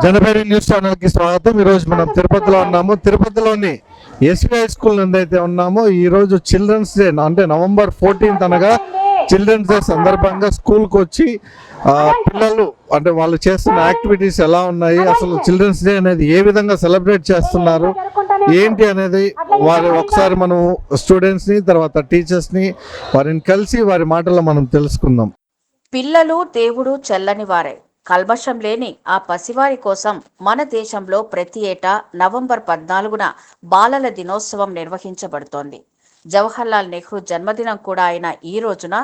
జనపేరి news channel కి స్వాగతం. ఈ రోజు మనం తిరుపతిలో ఉన్నాము. తిరుపతిలోని ఎస్వి హై స్కూల్ నుండి అయితే ఉన్నాము. ఈ రోజు చిల్డ్రన్స్ డే అంటే నవంబర్ 14 అనగా చిల్డ్రన్స్ డే సందర్భంగా స్కూల్ కు వచ్చి పిల్లలు అంటే వాళ్ళు చేస్తున్న యాక్టివిటీస్ ఎలా ఉన్నాయి, అసలు చిల్డ్రన్స్ డే అనేది ఏ విధంగా సెలబ్రేట్ చేస్తున్నారు ఏంటి అనేది వారి ఒకసారి మనం స్టూడెంట్స్ ని తర్వాత టీచర్స్ ని వారిని కలిసి వారి మాటల్లో మనం తెలుసుకుందాం. పిల్లలు దేవుడు చల్లని వారే. కల్మషం లేని ఆ పసివారి కోసం మన దేశంలో ప్రతి ఏటా నవంబర్ 14న బాలల దినోత్సవం నిర్వహించబడుతోంది. జవహర్లాల్ నెహ్రూ జన్మదినం కూడా అయిన ఈ రోజున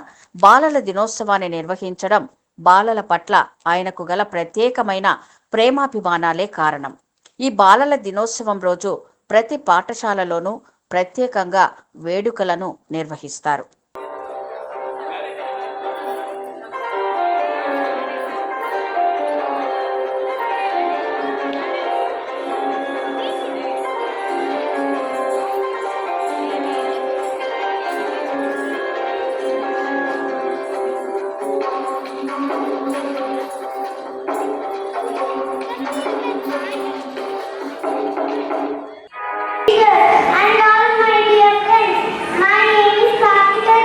బాలల దినోత్సవాన్ని నిర్వహించడం బాలల పట్ల ఆయనకు గల ప్రత్యేకమైన ప్రేమాభిమానాలే కారణం. ఈ బాలల దినోత్సవం రోజు ప్రతి పాఠశాలలోనూ ప్రత్యేకంగా వేడుకలను నిర్వహిస్తారు. And all my dear friends, my name is Karthika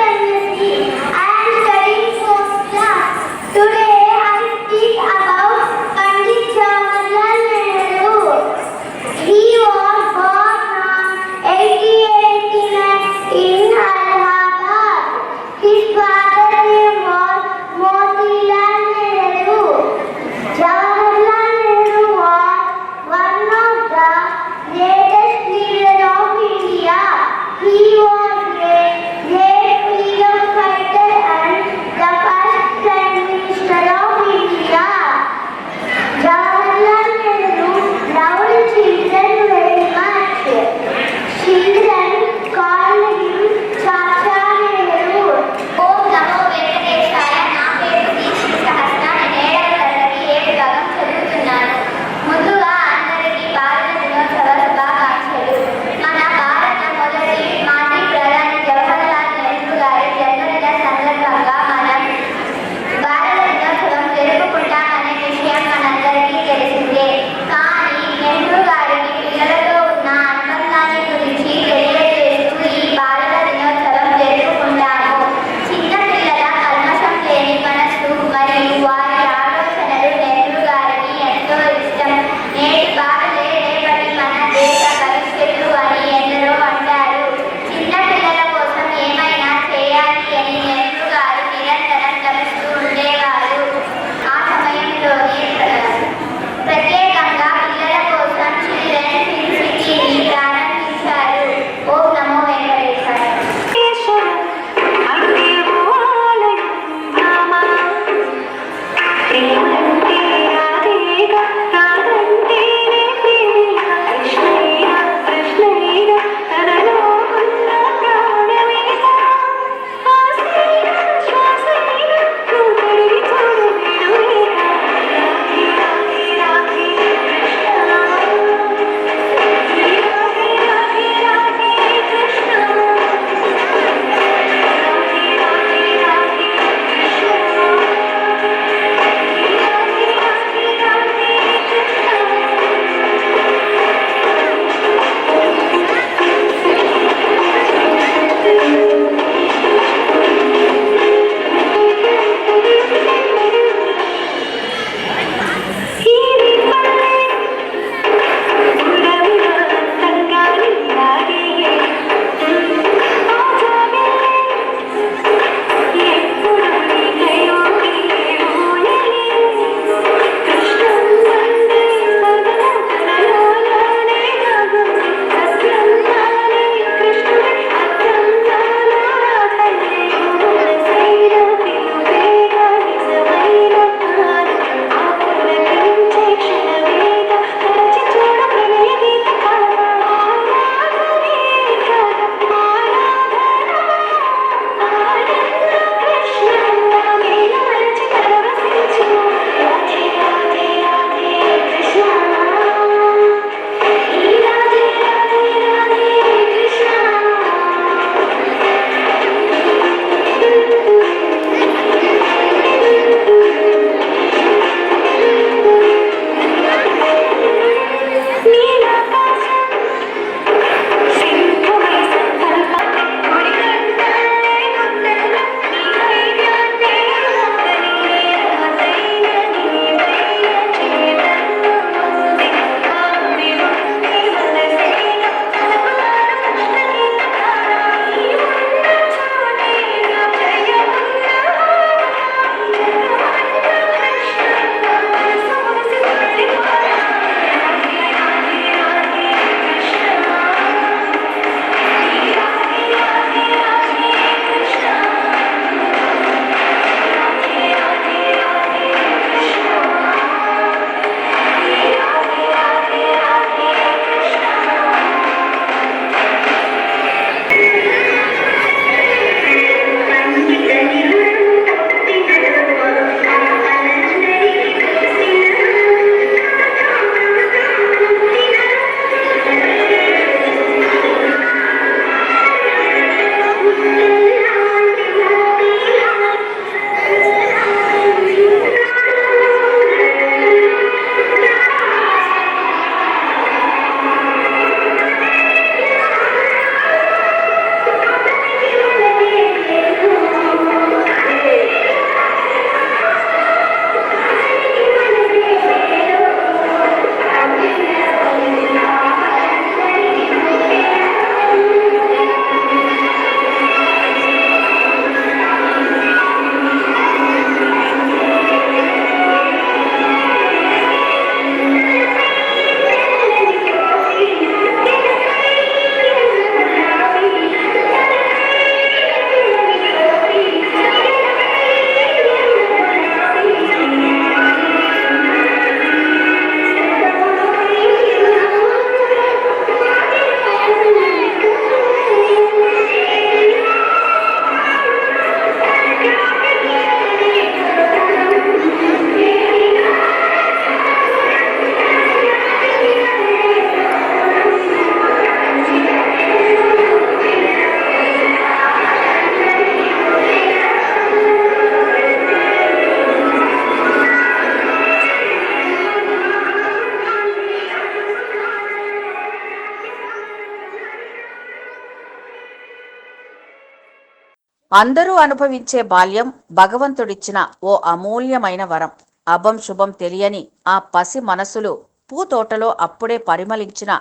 అందరూ అనుభవించే బాల్యం భగవంతుడిచ్చిన ఓ అమూల్యమైన వరం. అభం శుభం తెలియని ఆ పసి మనసులు పూతోటలో అప్పుడే పరిమళించిన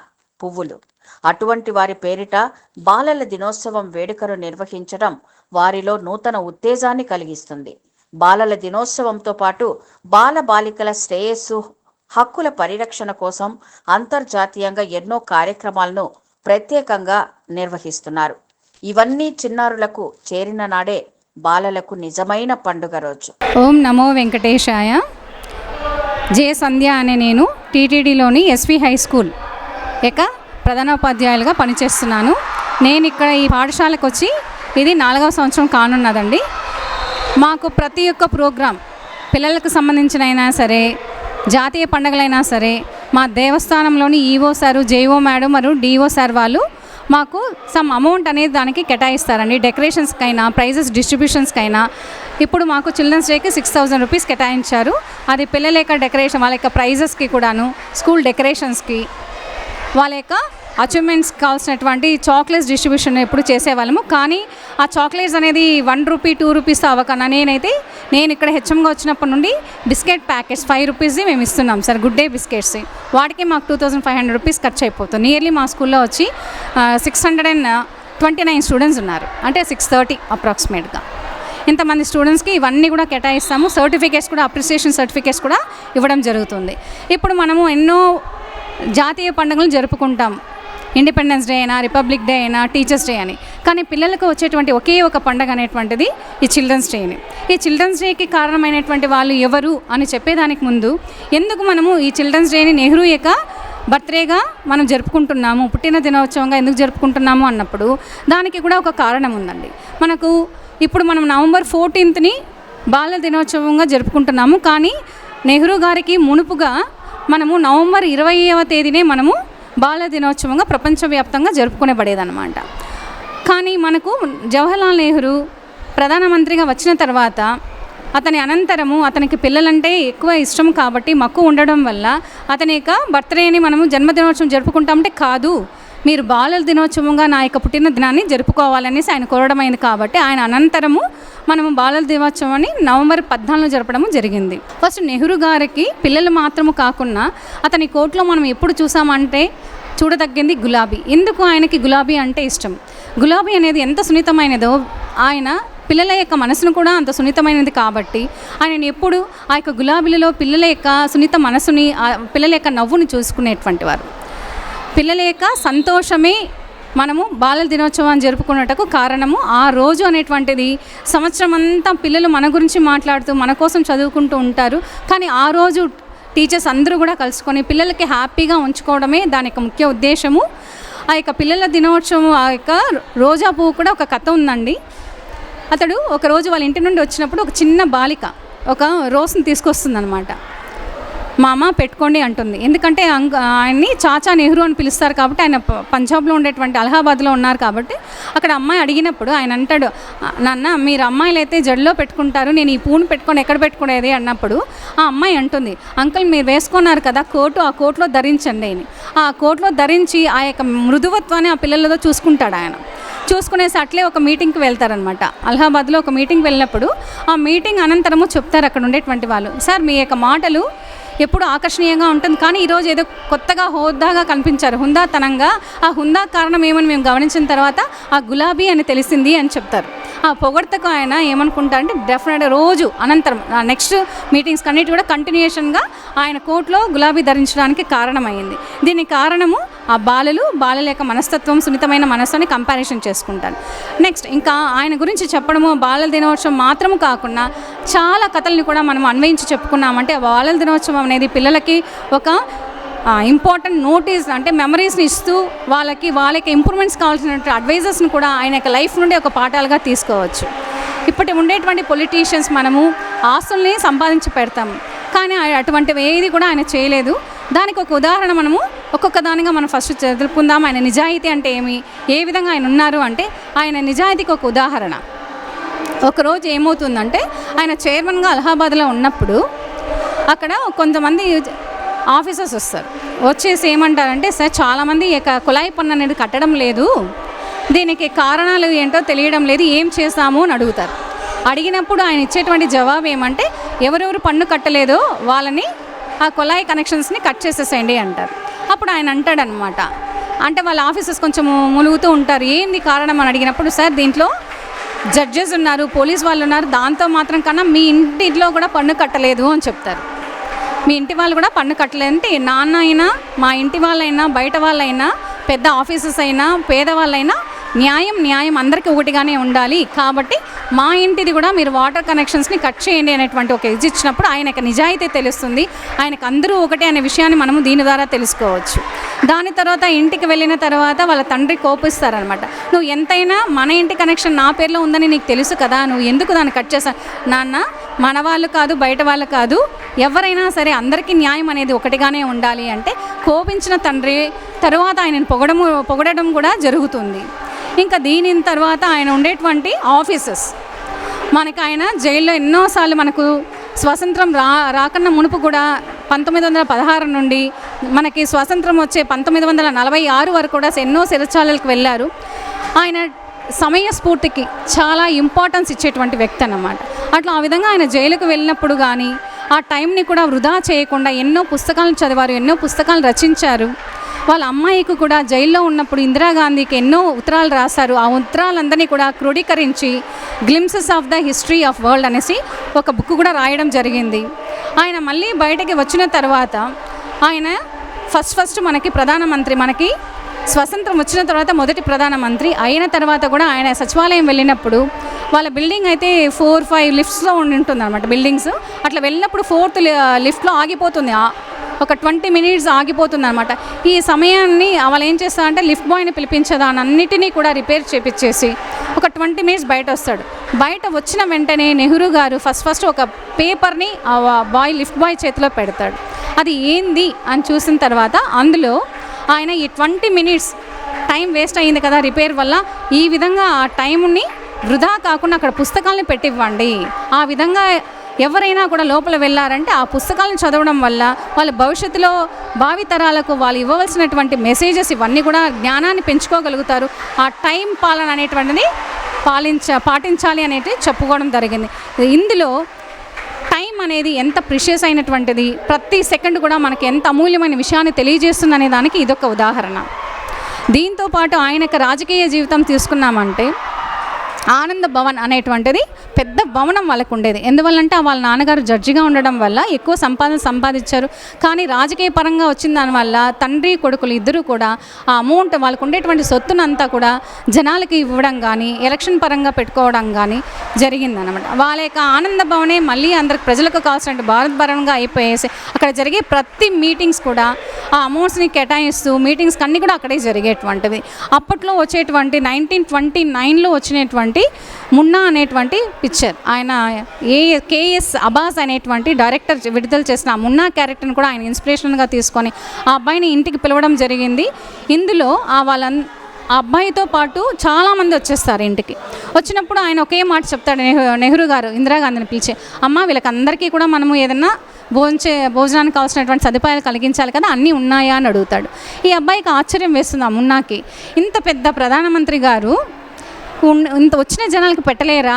పువ్వులు. అటువంటి వారి పేరిట బాలల దినోత్సవం వేడుకను నిర్వహించడం వారిలో నూతన ఉత్తేజాన్ని కలిగిస్తుంది. బాలల దినోత్సవంతో పాటు బాల బాలికల శ్రేయస్సు, హక్కుల పరిరక్షణ కోసం అంతర్జాతీయంగా ఎన్నో కార్యక్రమాలను ప్రత్యేకంగా నిర్వహిస్తున్నారు. ఇవన్నీ చిన్నారులకు చేరిన నాడే బాలలకు నిజమైన పండుగ రోజు. ఓం నమో వెంకటేశాయ. జే సంధ్య అనే నేను టీటీడీలోని ఎస్వి హై స్కూల్ ప్రధానోపాధ్యాయులుగా పనిచేస్తున్నాను. నేను ఇక్కడ ఈ పాఠశాలకు వచ్చి ఇది 4వ సంవత్సరం కానున్నదండి. మాకు ప్రతి ఒక్క ప్రోగ్రాం పిల్లలకు సంబంధించినైనా సరే, జాతీయ పండుగలైనా సరే, మా దేవస్థానంలోని ఈవో సారు, జేఓ మేడం మరియు డిఓ సార్ వాళ్ళు మాకు సమ్ అమౌంట్ అనేది దానికి కేటాయిస్తారండి. డెకరేషన్స్కైనా, ప్రైజెస్ డిస్ట్రిబ్యూషన్స్కైనా. ఇప్పుడు మాకు చిల్డ్రన్స్ డేకి 6000 రూపీస్ కేటాయించారు. అది పిల్లల యొక్క డెకరేషన్, వాళ్ళ యొక్క ప్రైజెస్కి కూడాను, స్కూల్ డెకరేషన్స్కి, వాళ్ళ యొక్క అచీవ్మెంట్స్ కావాల్సినటువంటి చాక్లెట్స్ డిస్ట్రిబ్యూషన్ ఎప్పుడు చేసేవాళ్ళము. కానీ ఆ చాక్లెట్స్ అనేది 1 రూపీ 2 రూపీస్తో అవ్వకన్నా నేను ఇక్కడ హెచ్ఎంగా వచ్చినప్పటి నుండి బిస్కెట్ ప్యాకెట్స్ 5 రూపీస్ది మేము ఇస్తున్నాం సార్. Good day biscuits. వాటికి మాకు 2500 రూపీస్ ఖర్చు అయిపోతుంది. నియర్లీ మా స్కూల్లో వచ్చి 629 స్టూడెంట్స్ ఉన్నారు. అంటే 630 అప్రాక్సిమేట్గా. ఇంతమంది స్టూడెంట్స్కి ఇవన్నీ కూడా కేటాయిస్తాము. సర్టిఫికేట్స్ కూడా, అప్రిసియేషన్ సర్టిఫికేట్స్ కూడా ఇవ్వడం జరుగుతుంది. ఇప్పుడు మనము ఎన్నో జాతీయ పండుగలు జరుపుకుంటాం. ఇండిపెండెన్స్ డే అయినా, రిపబ్లిక్ డే అయినా, టీచర్స్ డే అని. కానీ పిల్లలకు వచ్చేటువంటి ఒకే ఒక పండుగ అనేటువంటిది ఈ చిల్డ్రన్స్ డేని. ఈ చిల్డ్రన్స్ డేకి కారణమైనటువంటి వాళ్ళు ఎవరు అని చెప్పేదానికి ముందు, ఎందుకు మనము ఈ చిల్డ్రన్స్ డేని నెహ్రూ యొక్క బర్త్డేగా మనం జరుపుకుంటున్నాము, పుట్టిన దినోత్సవంగా ఎందుకు జరుపుకుంటున్నాము అన్నప్పుడు దానికి కూడా ఒక కారణం ఉందండి. మనకు ఇప్పుడు మనం నవంబర్ 14ని బాలల దినోత్సవంగా జరుపుకుంటున్నాము. కానీ నెహ్రూ గారికి మునుపుగా మనము నవంబర్ 20వ తేదీనే మనము బాలల దినోత్సవంగా ప్రపంచవ్యాప్తంగా జరుపుకునేబడేదన్నమాట. కానీ మనకు జవహర్లాల్ నెహ్రూ ప్రధానమంత్రిగా వచ్చిన తర్వాత అతని అనంతరము అతనికి పిల్లలంటే ఎక్కువ ఇష్టం కాబట్టి, మక్కువ ఉండడం వల్ల అతని యొక్క బర్త్డేని మనము జన్మదినోత్సవం జరుపుకుంటామంటే కాదు, మీరు బాలల దినోత్సవంగా నా యొక్క పుట్టిన దినాన్ని జరుపుకోవాలనేసి ఆయన కోరడమైంది. కాబట్టి ఆయన అనంతరము మనము బాలల దినోత్సవాన్ని నవంబర్ 14 జరపడం జరిగింది. ఫస్ట్ నెహ్రూ గారికి పిల్లలు మాత్రము కాకుండా అతని కోట్లో మనం ఎప్పుడు చూసామంటే చూడదగ్గింది గులాబీ. ఎందుకు ఆయనకి గులాబీ అంటే ఇష్టం? గులాబీ అనేది ఎంత సున్నితమైనదో, ఆయన పిల్లల యొక్క మనసును కూడా అంత సున్నితమైనది కాబట్టి ఆయన ఎప్పుడు ఆ యొక్క గులాబీలలో పిల్లల యొక్క సున్నిత మనసుని, పిల్లల యొక్క నవ్వుని చూసుకునేటువంటి వారు. పిల్లల యొక్క సంతోషమే మనము బాలల దినోత్సవం జరుపుకున్నట్టుకు కారణము. ఆ రోజు అనేటువంటిది సంవత్సరం అంతా పిల్లలు మన గురించి మాట్లాడుతూ మన కోసం చదువుకుంటూ ఉంటారు. కానీ ఆ రోజు టీచర్స్ అందరూ కూడా కలుసుకొని పిల్లలకి హ్యాపీగా ఉంచుకోవడమే దాని యొక్క ముఖ్య ఉద్దేశము. ఆ యొక్క పిల్లల దినోత్సవం, ఆ యొక్క రోజా పువ్వు కూడా ఒక కథ ఉందండి. అతడు ఒకరోజు వాళ్ళ ఇంటి నుండి వచ్చినప్పుడు ఒక చిన్న బాలిక ఒక రోస్ని తీసుకొస్తుందన్నమాట. మా అమ్మ పెట్టుకోండి అంటుంది. ఎందుకంటే ఆయన్ని చాచా నెహ్రూ అని పిలుస్తారు కాబట్టి, ఆయన పంజాబ్లో ఉండేటువంటి అలహాబాద్లో ఉన్నారు కాబట్టి అక్కడ అమ్మాయి అడిగినప్పుడు ఆయన అంటాడు, నాన్న మీరు అమ్మాయిలు అయితే జడలో పెట్టుకుంటారు, నేను ఈ పూను పెట్టుకొని ఎక్కడ పెట్టుకునేది అన్నప్పుడు ఆ అమ్మాయి అంటుంది, అంకుల్ మీరు వేసుకున్నారు కదా కోటు, ఆ కోట్లో ధరించండి అని. ఆ కోట్లో ధరించి ఆ యొక్క మృదువత్వాన్ని ఆ పిల్లలతో చూసుకుంటాడు ఆయన. చూసుకునేసి అట్లే ఒక మీటింగ్కి వెళ్తారనమాట. అలహాబాద్లో ఒక మీటింగ్కి వెళ్ళినప్పుడు ఆ మీటింగ్ అనంతరము చెప్తారు అక్కడ ఉండేటువంటి వాళ్ళు, సార్ మీ యొక్క మాటలు ఎప్పుడు ఆకర్షణీయంగా ఉంటుంది, కానీ ఈరోజు ఏదో కొత్తగా హోదాగా కనిపించారు, హుందాతనంగా. ఆ హుందా కారణం ఏమని మేము గమనించిన తర్వాత ఆ గులాబీ అని తెలిసింది అని చెప్తారు. ఆ పొగడ్తకు ఆయన ఏమనుకుంటారంటే డెఫినెట్గా రోజు అనంతరం నెక్స్ట్ మీటింగ్స్ అన్నిటి కూడా కంటిన్యూషన్గా ఆయన కోట్లో గులాబీ ధరించడానికి కారణమైంది. దీనికి కారణము ఆ బాలల యొక్క మనస్తత్వం, సున్నితమైన మనస్సు అని కంపారిజన్ చేసుకుంటాను. నెక్స్ట్ ఇంకా ఆయన గురించి చెప్పడము, బాలల దినోత్సవం మాత్రము కాకుండా చాలా కథల్ని కూడా మనం అన్వయించి చెప్పుకున్నామంటే బాలల దినోత్సవం అనేది పిల్లలకి ఒక ఇంపార్టెంట్ నోటీస్, అంటే మెమరీస్ని ఇస్తూ వాళ్ళకి ఇంప్రూవ్మెంట్స్ కావాల్సిన అడ్వైజర్స్ని కూడా ఆయన యొక్క లైఫ్ నుండి ఒక పాఠాలుగా తీసుకోవచ్చు. ఇప్పటి ఉండేటువంటి పొలిటీషియన్స్ మనము ఆస్తుల్ని సంపాదించి పెడతాము, కానీ అటువంటివి ఏది కూడా ఆయన చేయలేదు. దానికి ఒక ఉదాహరణ మనము ఒక్కొక్క దానిగా మనం ఫస్ట్ తెలుపుకుందాం. ఆయన నిజాయితీ అంటే ఏమి, ఏ విధంగా ఆయన ఉన్నారు అంటే ఆయన నిజాయితీకి ఒక ఉదాహరణ. ఒకరోజు ఏమవుతుందంటే ఆయన చైర్మన్గా అలహాబాద్లో ఉన్నప్పుడు అక్కడ కొంతమంది ఆఫీసర్స్ వస్తారు. వచ్చేసి ఏమంటారంటే, సార్ చాలామంది కుళాయి పన్ను అనేది కట్టడం లేదు, దీనికి కారణాలు ఏంటో తెలియడం లేదు, ఏం చేస్తాము అని అడుగుతారు. అడిగినప్పుడు ఆయన ఇచ్చేటువంటి జవాబు ఏమంటే ఎవరెవరు పన్ను కట్టలేదో వాళ్ళని ఆ కొలాయి కనెక్షన్స్ని కట్ చేసేసేయండి అంటారు. అప్పుడు ఆయన అంటాడనమాట, అంటే వాళ్ళ ఆఫీసర్స్ కొంచెం ములుగుతూ ఉంటారు, ఏంది కారణం అని అడిగినప్పుడు, సార్ దీంట్లో జడ్జెస్ ఉన్నారు, పోలీస్ వాళ్ళు ఉన్నారు, దాంతో మాత్రం కన్నా మీ ఇంటిలో కూడా పన్ను కట్టలేదు అని చెప్తారు. మీ ఇంటి వాళ్ళు కూడా పన్ను కట్టలేదంటే నాన్న అయినా మా ఇంటి వాళ్ళైనా బయట వాళ్ళైనా పెద్ద ఆఫీసర్స్ అయినా పేదవాళ్ళైనా న్యాయం అందరికీ ఒకటిగానే ఉండాలి, కాబట్టి మా ఇంటిది కూడా మీరు వాటర్ కనెక్షన్స్ని కట్ చేయండి అనేటువంటి ఒక ఇది ఇచ్చినప్పుడు ఆయనకు నిజాయితీ తెలుస్తుంది, ఆయనకు అందరూ ఒకటే అనే విషయాన్ని మనము దీని ద్వారా తెలుసుకోవచ్చు. దాని తర్వాత ఇంటికి వెళ్ళిన తర్వాత వాళ్ళ తండ్రి కోపిస్తారనమాట, నువ్వు ఎంతైనా మన ఇంటి కనెక్షన్ నా పేరులో ఉందని నీకు తెలుసు కదా, నువ్వు ఎందుకు దాన్ని కట్ చేసా? నాన్న, మన వాళ్ళు కాదు బయట వాళ్ళు కాదు, ఎవరైనా సరే అందరికీ న్యాయం అనేది ఒకటిగానే ఉండాలి అంటే కోపించిన తండ్రి తర్వాత ఆయనను పొగడడం కూడా జరుగుతుంది. ఇంకా దీని తర్వాత ఆయన ఉండేటువంటి ఆఫీసెస్, మనకు ఆయన జైల్లో ఎన్నోసార్లు మనకు స్వాతంత్రం రాకన్నా మునుపు కూడా 1916 నుండి మనకి స్వాతంత్రం వచ్చే 1946 వరకు కూడా ఎన్నో శిరచాలలకు వెళ్ళారు. ఆయన సమయ స్ఫూర్తికి చాలా ఇంపార్టెన్స్ ఇచ్చేటువంటి వ్యక్తి అన్నమాట. అట్లా ఆ విధంగా ఆయన జైలుకు వెళ్ళినప్పుడు కానీ ఆ టైంని కూడా వృధా చేయకుండా ఎన్నో పుస్తకాలను చదివారు, ఎన్నో పుస్తకాలు రచించారు. వాళ్ళ అమ్మాయికి కూడా జైల్లో ఉన్నప్పుడు ఇందిరాగాంధీకి ఎన్నో ఉత్తరాలు రాశారు. ఆ ఉత్తరాలందరినీ కూడా క్రోడీకరించి glimpses of the history of world అనేసి ఒక బుక్ కూడా రాయడం జరిగింది. ఆయన మళ్ళీ బయటకి వచ్చిన తర్వాత ఆయన ఫస్ట్ మనకి ప్రధానమంత్రి, మనకి స్వతంత్రం వచ్చిన తర్వాత మొదటి ప్రధానమంత్రి అయిన తర్వాత కూడా ఆయన సచివాలయం వెళ్ళినప్పుడు వాళ్ళ బిల్డింగ్ అయితే 4-5 లిఫ్ట్స్లో ఉంటుంది అనమాట బిల్డింగ్స్. అట్లా వెళ్ళినప్పుడు 4th లిఫ్ట్లో ఆగిపోతుంది, ఒక 20 minutes ఆగిపోతుంది అనమాట. ఈ సమయాన్ని వాళ్ళు ఏం చేస్తారంటే లిఫ్ట్ బాయ్ని పిలిపించేదాన్ని అన్నిటినీ కూడా రిపేర్ చేపించేసి ఒక 20 minutes బయట వస్తాడు. బయట వచ్చిన వెంటనే నెహ్రూ గారు ఫస్ట్ ఒక పేపర్ని ఆ లిఫ్ట్ బాయ్ చేతిలో పెడతాడు. అది ఏంది అని చూసిన తర్వాత అందులో ఆయన ఈ 20 minutes టైం వేస్ట్ అయ్యింది కదా రిపేర్ వల్ల, ఈ విధంగా ఆ టైంని వృధా కాకుండా అక్కడ పుస్తకాలను పెట్టివ్వండి, ఆ విధంగా ఎవరైనా కూడా లోపల వెళ్ళారంటే ఆ పుస్తకాలను చదవడం వల్ల వాళ్ళ భవిష్యత్తులో భావితరాలకు వాళ్ళు ఇవ్వవలసినటువంటి మెసేజెస్ ఇవన్నీ కూడా జ్ఞానాన్ని పెంచుకోగలుగుతారు. ఆ టైం పాలన అనేటువంటిది పాటించాలి అనేది చెప్పుకోవడం జరిగింది. ఇందులో టైం అనేది ఎంత ప్రిషియస్ అయినటువంటిది, ప్రతి సెకండ్ కూడా మనకి ఎంత అమూల్యమైన విషయాన్ని తెలియజేస్తుంది అనే దానికి ఇదొక ఉదాహరణ. దీంతోపాటు ఆయనకు రాజకీయ జీవితం తీసుకున్నామంటే ఆనంద భవన్ అనేటువంటిది పెద్ద భవనం వాళ్ళకు ఉండేది. ఎందువల్లంటే వాళ్ళ నాన్నగారు జడ్జిగా ఉండడం వల్ల ఎక్కువ సంపాదించారు. కానీ రాజకీయ పరంగా వచ్చిన దానివల్ల తండ్రి కొడుకులు ఇద్దరు కూడా ఆ అమౌంట్ వాళ్ళకు ఉండేటువంటి సొత్తునంతా కూడా జనాలకి ఇవ్వడం కానీ ఎలక్షన్ పరంగా పెట్టుకోవడం కానీ జరిగిందనమాట. వాళ్ళ యొక్క ఆనంద భవనే మళ్ళీ అందరికి ప్రజలకు కావాల్సినట్టు భారత్ పరంగా అయిపోయేసి అక్కడ జరిగే ప్రతి మీటింగ్స్ కూడా ఆ అమౌంట్స్ని కేటాయిస్తూ మీటింగ్స్ అన్నీ కూడా అక్కడే జరిగేటువంటివి. అప్పట్లో వచ్చేటువంటి 1929లో వచ్చినటువంటి మున్నా అనేటువంటి పిక్చర్, ఆయన కేఎస్ అబ్బాస్ అనేటువంటి డైరెక్టర్ విడుదల చేసిన ఆ మున్నా క్యారెక్టర్ని కూడా ఆయన ఇన్స్పిరేషన్గా తీసుకొని ఆ అబ్బాయిని ఇంటికి పిలవడం జరిగింది. ఇందులో ఆ అబ్బాయితో పాటు చాలామంది వచ్చేస్తారు. ఇంటికి వచ్చినప్పుడు ఆయన ఒకే మాట చెప్తాడు, నెహ్రూ గారు ఇందిరాగాంధీని పిలిచి, అమ్మ వీళ్ళకందరికీ కూడా మనము ఏదన్నా భోజనానికి కావాల్సినటువంటి సదుపాయాలు కలిగించాలి కదా, అన్నీ ఉన్నాయా అని అడుగుతాడు. ఈ అబ్బాయికి ఆశ్చర్యం వేస్తుంది, ఆ మున్నాకి, ఇంత పెద్ద ప్రధానమంత్రి గారు ఇంత వచ్చిన జనాలకు పెట్టలేరా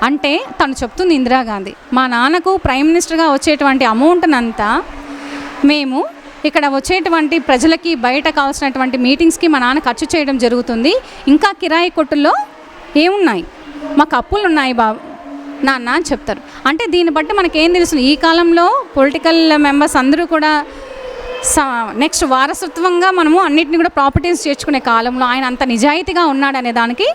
అంటే తను చెప్తుంది ఇందిరాగాంధీ, మా నాన్నకు ప్రైమ్ మినిస్టర్గా వచ్చేటువంటి అమౌంట్నంతా మేము ఇక్కడ వచ్చేటువంటి ప్రజలకి బయట కావాల్సినటువంటి మీటింగ్స్కి మా నాన్న ఖర్చు చేయడం జరుగుతుంది, ఇంకా కిరాయి కొట్టుల్లో ఏమున్నాయి, మాకు అప్పులు ఉన్నాయి నాన్న అని చెప్తారు. అంటే దీన్ని బట్టి మనకేం తెలుస్తుంది, ఈ కాలంలో పొలిటికల్ మెంబర్స్ అందరూ కూడా నెక్స్ట్ వారసత్వంగా మనము అన్నిటిని కూడా ప్రాపర్టీస్ చేర్చుకునే కాలంలో ఆయన అంత నిజాయితీగా ఉన్నాడనే దానికి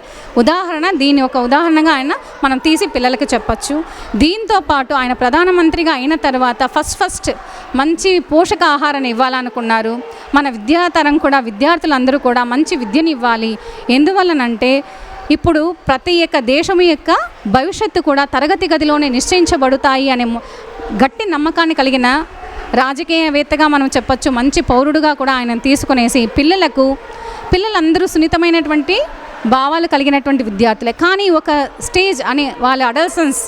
ఉదాహరణ, దీని ఒక ఉదాహరణగా ఆయన మనం తీసి పిల్లలకి చెప్పచ్చు. దీంతో పాటు ఆయన ప్రధానమంత్రిగా అయిన తర్వాత ఫస్ట్ మంచి పోషకాహారాన్ని ఇవ్వాలనుకున్నారు. మన విద్యాతరం కూడా విద్యార్థులందరూ కూడా మంచి విద్యను ఇవ్వాలి. ఎందువల్లనంటే ఇప్పుడు ప్రతి ఒక్క దేశం యొక్క భవిష్యత్తు కూడా తరగతి గదిలోనే నిశ్చయించబడతాయి అనే గట్టి నమ్మకాన్ని కలిగిన రాజకీయవేత్తగా మనం చెప్పచ్చు. మంచి పౌరుడుగా కూడా ఆయన తీసుకునేసి పిల్లలందరూ సున్నితమైనటువంటి భావాలు కలిగినటువంటి విద్యార్థులే. కానీ ఒక స్టేజ్ అని వాళ్ళ అడల్సెన్స్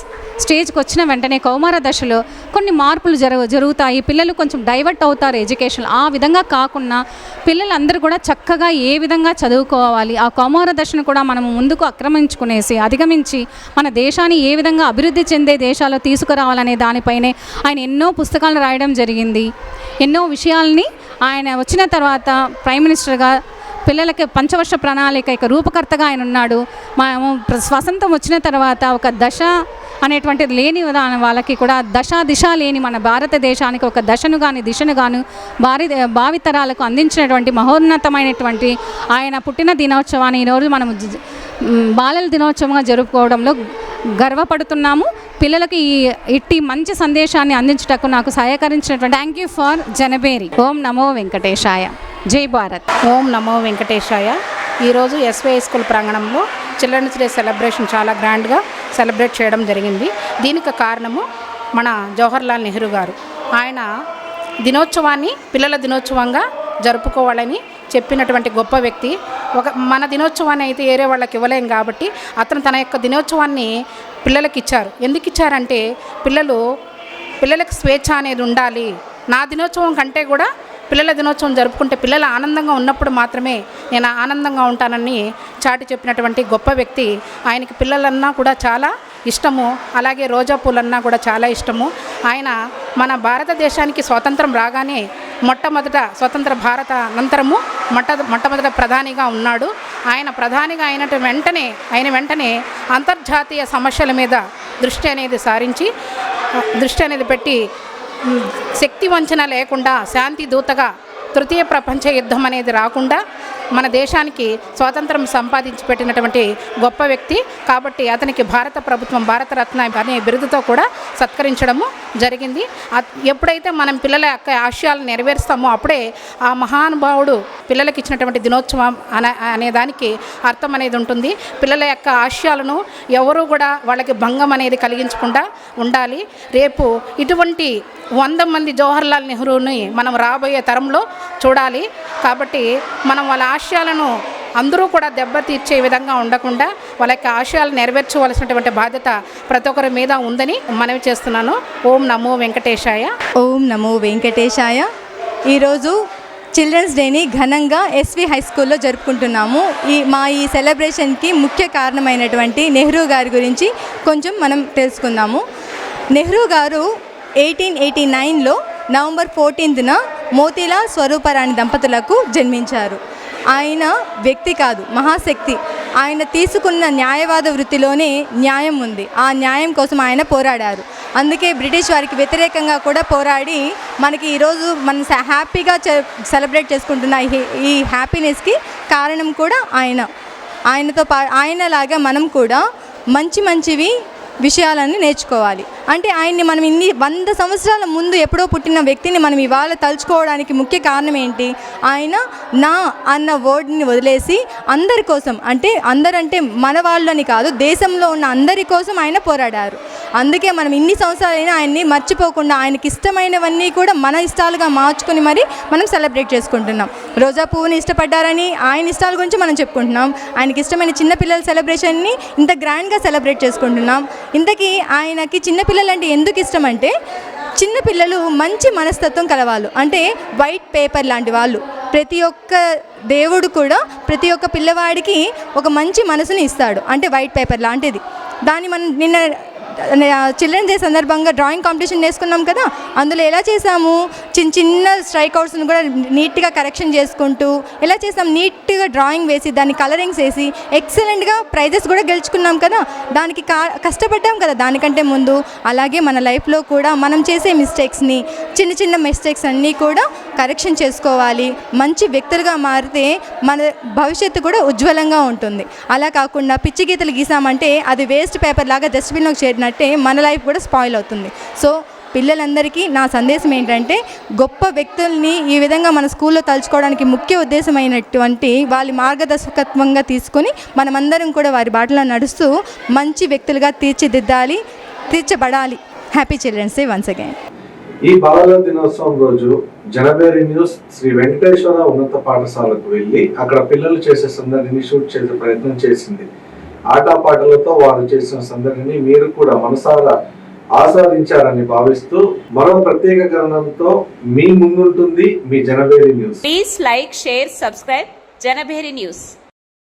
స్టేజ్కి వచ్చిన వెంటనే కౌమార దశలో కొన్ని మార్పులు జరుగుతాయి. పిల్లలు కొంచెం డైవర్ట్ అవుతారు ఎడ్యుకేషన్. ఆ విధంగా కాకుండా పిల్లలందరూ కూడా చక్కగా ఏ విధంగా చదువుకోవాలి, ఆ కౌమార దశను కూడా మనము ముందుకు ఆక్రమించుకునేసి అధిగమించి మన దేశాన్ని ఏ విధంగా అభివృద్ధి చెందే దేశాల్లో తీసుకురావాలనే దానిపైనే ఆయన ఎన్నో పుస్తకాలు రాయడం జరిగింది. ఎన్నో విషయాల్ని ఆయన వచ్చిన తర్వాత ప్రైమ్ మినిస్టర్గా పిల్లలకి పంచవర్ష ప్రణాళిక రూపకర్తగా ఆయన ఉన్నాడు. మనము స్వతంత్రం వచ్చిన తర్వాత ఒక దశ అనేటువంటిది లేని విధానం వాళ్ళకి కూడా దిశ లేని మన భారతదేశానికి ఒక దశను కానీ దిశను గాను భావితరాలకు అందించినటువంటి మహోన్నతమైనటువంటి ఆయన పుట్టిన దినోత్సవాన్ని ఈరోజు మనం బాలల దినోత్సవంగా జరుపుకోవడంలో గర్వపడుతున్నాము. పిల్లలకి ఇట్టి మంచి సందేశాన్ని అందించటకు నాకు సహకరించినటువంటి థ్యాంక్ యూ ఫర్ జనబేరి. ఓం నమో వెంకటేశాయ. జై భారత్. ఓం నమో వెంకటేశాయ. ఈరోజు ఎస్వైఐ స్కూల్ ప్రాంగణంలో చిల్డ్రన్స్ డే సెలబ్రేషన్ చాలా గ్రాండ్గా సెలబ్రేట్ చేయడం జరిగింది. దీనికి కారణము మన జవహర్లాల్ నెహ్రూ గారు. ఆయన దినోత్సవాన్ని పిల్లల దినోత్సవంగా జరుపుకోవాలని చెప్పినటువంటి గొప్ప వ్యక్తి. మన దినోత్సవాన్ని అయితే వేరే వాళ్ళకి ఇవ్వలేం కాబట్టి అతను తన యొక్క దినోత్సవాన్ని పిల్లలకి ఇచ్చారు. ఎందుకు ఇచ్చారంటే పిల్లలకు స్వేచ్ఛ అనేది ఉండాలి. నా దినోత్సవం కంటే కూడా పిల్లల దినోత్సవం జరుపుకుంటే పిల్లలు ఆనందంగా ఉన్నప్పుడు మాత్రమే నేను ఆనందంగా ఉంటానని చాటి చెప్పినటువంటి గొప్ప వ్యక్తి. ఆయనకి పిల్లలన్నా కూడా చాలా ఇష్టము, అలాగే రోజా పూలన్నా కూడా చాలా ఇష్టము. ఆయన మన భారతదేశానికి స్వాతంత్రం రాగానే స్వతంత్ర భారత అనంతరము మొట్టమొదట ప్రధానిగా ఉన్నాడు. ఆయన ప్రధానిగా అయిన వెంటనే అంతర్జాతీయ సమస్యల మీద దృష్టి అనేది పెట్టి శక్తి వంచన లేకుండా శాంతి దూతగా తృతీయ ప్రపంచ యుద్ధం అనేది రాకుండా మన దేశానికి స్వాతంత్రం సంపాదించి పెట్టినటువంటి గొప్ప వ్యక్తి. కాబట్టి అతనికి భారత ప్రభుత్వం భారతరత్న అనే బిరుదుతో కూడా సత్కరించడము జరిగింది. ఎప్పుడైతే మనం పిల్లల యొక్క ఆశయాలను నెరవేరుస్తామో అప్పుడే ఆ మహానుభావుడు పిల్లలకి ఇచ్చినటువంటి దినోత్సవం అనే దానికి అర్థం అనేది ఉంటుంది. పిల్లల యొక్క ఆశయాలను ఎవరూ కూడా వాళ్ళకి భంగం అనేది కలిగించకుండా ఉండాలి. రేపు ఇటువంటి 100 మంది జవహర్లాల్ నెహ్రూని మనం రాబోయే తరంలో చూడాలి. కాబట్టి మనం వాళ్ళ ఆశయాలను అందరూ కూడా దెబ్బతీర్చే విధంగా ఉండకుండా వాళ్ళ యొక్క ఆశయాలు నెరవేర్చవలసినటువంటి బాధ్యత ప్రతి ఒక్కరి మీద ఉందని మనవి చేస్తున్నాను. ఓం నమో వెంకటేశాయ. ఓం నమో వెంకటేశాయ. ఈరోజు చిల్డ్రన్స్ డేని ఘనంగా ఎస్వి హై స్కూల్లో జరుపుకుంటున్నాము. ఈ సెలబ్రేషన్కి ముఖ్య కారణమైనటువంటి నెహ్రూ గారి గురించి కొంచెం మనం తెలుసుకుందాము. నెహ్రూ గారు 1889లో నవంబర్ 14న మోతీలాల్ స్వరూపరాణి దంపతులకు జన్మించారు. ఆయన వ్యక్తి కాదు, మహాశక్తి. ఆయన తీసుకున్న న్యాయవాద వృత్తిలోనే న్యాయం ఉంది. ఆ న్యాయం కోసం ఆయన పోరాడారు. అందుకే బ్రిటిష్ వారికి వ్యతిరేకంగా కూడా పోరాడి మనకి ఈరోజు మనం హ్యాపీగా సెలబ్రేట్ చేసుకుంటున్న ఈ హ్యాపీనెస్కి కారణం కూడా ఆయనలాగా మనం కూడా మంచివి విషయాలన్నీ నేర్చుకోవాలి. అంటే ఆయన్ని మనం 100 సంవత్సరాల ముందు ఎప్పుడో పుట్టిన వ్యక్తిని మనం ఇవాళ తలుచుకోవడానికి ముఖ్య కారణం ఏంటి? ఆయన నా అన్న వర్డ్ని వదిలేసి అందరి కోసం, అంటే అందరంటే మన వాళ్ళని కాదు, దేశంలో ఉన్న అందరి కోసం ఆయన పోరాడారు. అందుకే మనం ఇన్ని సంవత్సరాలైనా ఆయన్ని మర్చిపోకుండా ఆయనకి ఇష్టమైనవన్నీ కూడా మన ఇష్టాలుగా మార్చుకొని మరి మనం సెలబ్రేట్ చేసుకుంటున్నాం. రోజా పువ్వుని ఇష్టపడ్డారని ఆయన ఇష్టాల గురించి మనం చెప్పుకుంటున్నాం. ఆయనకి ఇష్టమైన చిన్నపిల్లల సెలబ్రేషన్ని ఇంత గ్రాండ్గా సెలబ్రేట్ చేసుకుంటున్నాం. ఇంతకీ ఆయనకి చిన్నపిల్లలు అంటే ఎందుకు ఇష్టం అంటే, చిన్నపిల్లలు మంచి మనస్తత్వం కలవాళ్ళు, అంటే వైట్ పేపర్ లాంటి వాళ్ళు. ప్రతి ఒక్క దేవుడు కూడా ప్రతి ఒక్క పిల్లవాడికి ఒక మంచి మనసుని ఇస్తాడు, అంటే వైట్ పేపర్ లాంటిది. దాన్ని మనం నిన్న చిల్డ్రన్స్ డే సందర్భంగా డ్రాయింగ్ కాంపిటీషన్ చేసుకున్నాం కదా, అందులో ఎలా చేసాము, చిన్న స్ట్రైక్ అవుట్స్ని కూడా నీట్గా కరెక్షన్ చేసుకుంటూ ఎలా చేసాం, నీట్గా డ్రాయింగ్ వేసి దాన్ని కలరింగ్స్ వేసి ఎక్సలెంట్గా ప్రైజెస్ కూడా గెలుచుకున్నాం కదా. దానికి కష్టపడ్డాం కదా దానికంటే ముందు. అలాగే మన లైఫ్లో కూడా మనం చేసే మిస్టేక్స్ని, చిన్న మిస్టేక్స్ అన్నీ కూడా కరెక్షన్ చేసుకోవాలి. మంచి వ్యక్తులుగా మారితే మన భవిష్యత్తు కూడా ఉజ్వలంగా ఉంటుంది. అలా కాకుండా పిచ్చి గీతలు గీసామంటే అది వేస్ట్ పేపర్ లాగా డస్ట్బిన్లోకి చేరినట్టే మన లైఫ్ కూడా స్పాయిల్ అవుతుంది. సో పిల్లలందరికీ నా సందేశం ఏంటంటే, గొప్ప వ్యక్తుల్ని ఈ విధంగా మన స్కూల్లో తలుచుకోవడానికి ముఖ్య ఉద్దేశమైనటువంటి వాళ్ళ మార్గదర్శకత్వంగా తీసుకొని మనమందరం కూడా వారి బాటలో నడుస్తూ మంచి వ్యక్తులుగా తీర్చిబడాలి. Happy children's day once again. ఈ బాలల దినోత్సవం రోజు జనబేరి న్యూస్ శ్రీ వెంకటేశ్వర ఉన్నత పాఠశాలకు వెళ్ళి అక్కడ పిల్లలు చేసే సందడిని షూట్ చేసే ప్రయత్నం చేసింది. ఆటపాటలతో వారు చేసిన సందడిని మీరు కూడా మనసారా ఆస్వాదించారని భావిస్తూ మరో ప్రత్యేక కథనంతో మీ ముందుంటుంది మీ Janaberi news. Please like, share, subscribe Janaberi news.